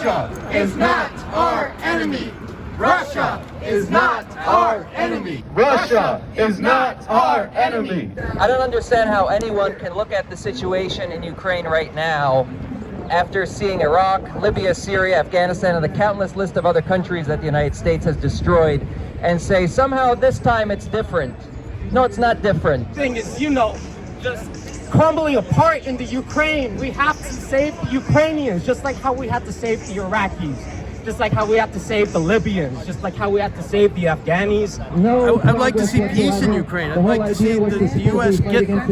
Russia is not our enemy. Russia is not our enemy. Russia is not our enemy. I don't understand how anyone can look at the situation in Ukraine right now after seeing Iraq, Libya, Syria, Afghanistan, and the countless list of other countries that the United States has destroyed and say somehow this time it's different. No, it's not different. The thing is, just crumbling apart in the Ukraine. We have to save the Ukrainians, just like how we had to save the Iraqis. Just like how we have to save the Libyans, just like how we have to save the Afghanis. I'd like to see peace in Ukraine. I'd like to see the U.S.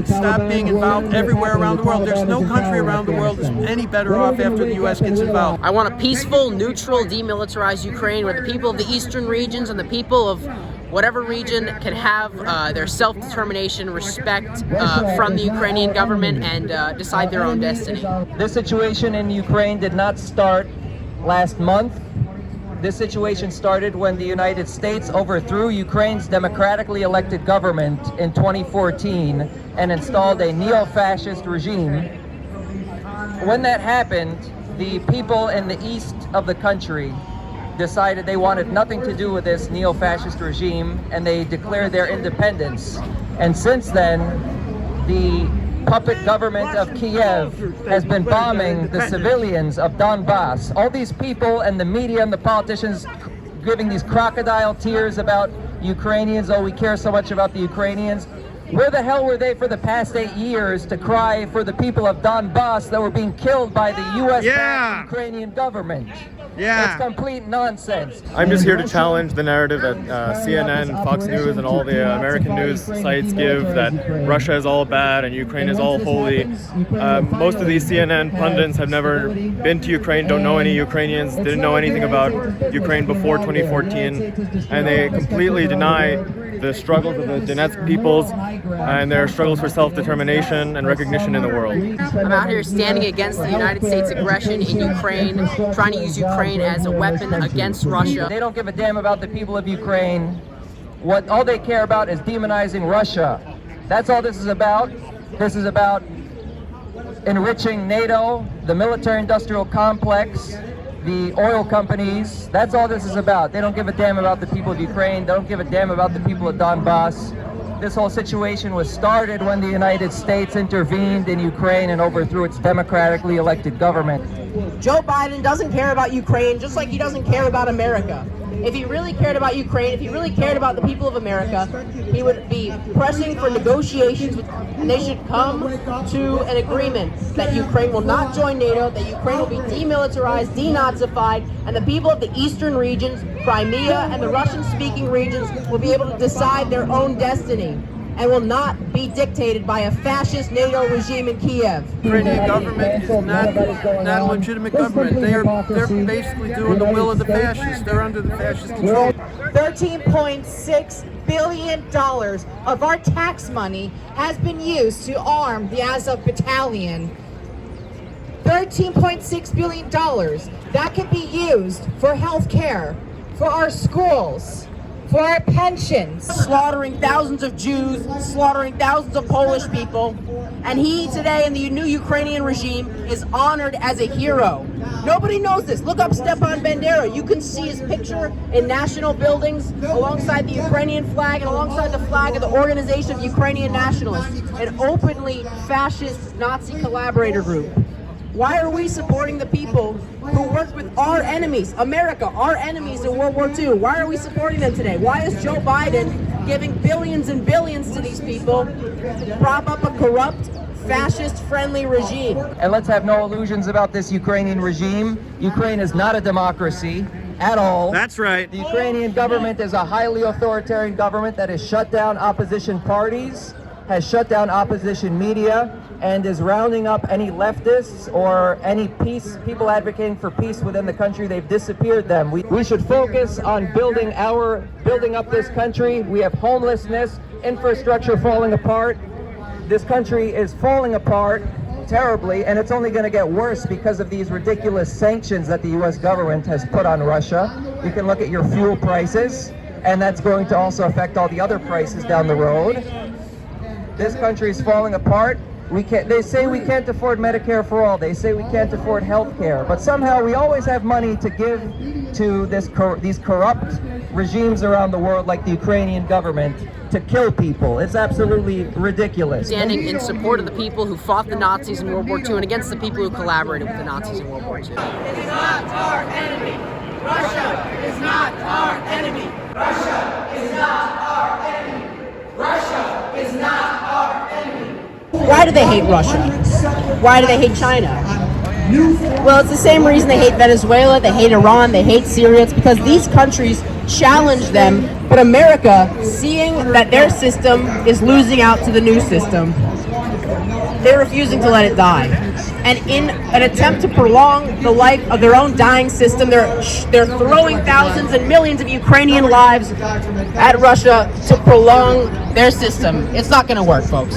stop being involved everywhere around the world. There's no country around the world that's any better off after the U.S. gets involved. I want a peaceful, neutral, demilitarized Ukraine where the people of the eastern regions and the people of whatever region can have their self-determination, respect from the Ukrainian government, and decide their own destiny. This situation in Ukraine did not start last month. This situation started when the United States overthrew Ukraine's democratically elected government in 2014 and installed a neo-fascist regime. When that happened, the people in the east of the country decided they wanted nothing to do with this neo-fascist regime, and they declared their independence. And since then, the puppet government of Kiev has been bombing the civilians of Donbass. All these people and the media and the politicians giving these crocodile tears about Ukrainians. Oh, we care so much about the Ukrainians. Where the hell were they for the past 8 years to cry for the people of Donbass that were being killed by the U.S. Ukrainian government? It's complete nonsense. I'm just here to challenge the narrative that CNN, Fox News, and all the American news sites give that Russia is all bad and Ukraine is all holy. Most of these CNN pundits have never been to Ukraine, don't know any Ukrainians, didn't know anything about Ukraine before 2014, and they completely deny the struggles of the Donetsk peoples and their struggles for self-determination and recognition in the world. I'm out here standing against the United States aggression in Ukraine, trying to use Ukraine as a weapon against Russia. They don't give a damn about the people of Ukraine. All they care about is demonizing Russia. That's all this is about. This is about enriching NATO, the military-industrial complex, the oil companies. That's all this is about. They don't give a damn about the people of Ukraine. They don't give a damn about the people of Donbass. This whole situation was started when the United States intervened in Ukraine and overthrew its democratically elected government. Joe Biden doesn't care about Ukraine, just like he doesn't care about America. If he really cared about Ukraine, if he really cared about the people of America, he would be pressing for negotiations, and they should come to an agreement that Ukraine will not join NATO, that Ukraine will be demilitarized, denazified, and the people of the eastern regions, Crimea and the Russian-speaking regions, will be able to decide their own destiny and will not be dictated by a fascist NATO regime in Kiev. The Ukrainian government is not a legitimate government. They're basically doing the will of the fascists. They're under the fascist control. $13.6 billion of our tax money has been used to arm the Azov battalion. $13.6 billion. That can be used for health care, for our schools, for our pensions. Slaughtering thousands of Jews, slaughtering thousands of Polish people, and he today in the new Ukrainian regime is honored as a hero. Nobody knows this. Look up Stepan Bandera. You can see his picture in national buildings alongside the Ukrainian flag and alongside the flag of the Organization of Ukrainian Nationalists, an openly fascist Nazi collaborator group. Why are we supporting the people who worked with our enemies, America, our enemies in World War II? Why are we supporting them today? Why is Joe Biden giving billions and billions to these people to prop up a corrupt, fascist-friendly regime? And let's have no illusions about this Ukrainian regime. Ukraine is not a democracy at all. That's right. The Ukrainian government is a highly authoritarian government that has shut down opposition parties, has shut down opposition media, and is rounding up any leftists or any people advocating for peace within the country. They've disappeared them. We should focus on building up this country. We have homelessness, infrastructure falling apart. This country is falling apart terribly, and it's only going to get worse because of these ridiculous sanctions that the U.S. government has put on Russia. You can look at your fuel prices, and that's going to also affect all the other prices down the road. This country is falling apart, They say we can't afford Medicare for all. They say we can't afford health care. But somehow we always have money to give to these corrupt regimes around the world, like the Ukrainian government, to kill people. It's absolutely ridiculous. Standing in support of the people who fought the Nazis in World War II and against the people who collaborated with the Nazis in World War II. It is not our enemy. Russia is not our enemy. Russia is not our enemy. Russia is not our enemy. Why do they hate Russia? Why do they hate China? Well, it's the same reason they hate Venezuela, they hate Iran, they hate Syria. It's because these countries challenge them, but America, seeing that their system is losing out to the new system, they're refusing to let it die. And in an attempt to prolong the life of their own dying system, they're throwing thousands and millions of Ukrainian lives at Russia to prolong their system. It's not going to work, folks.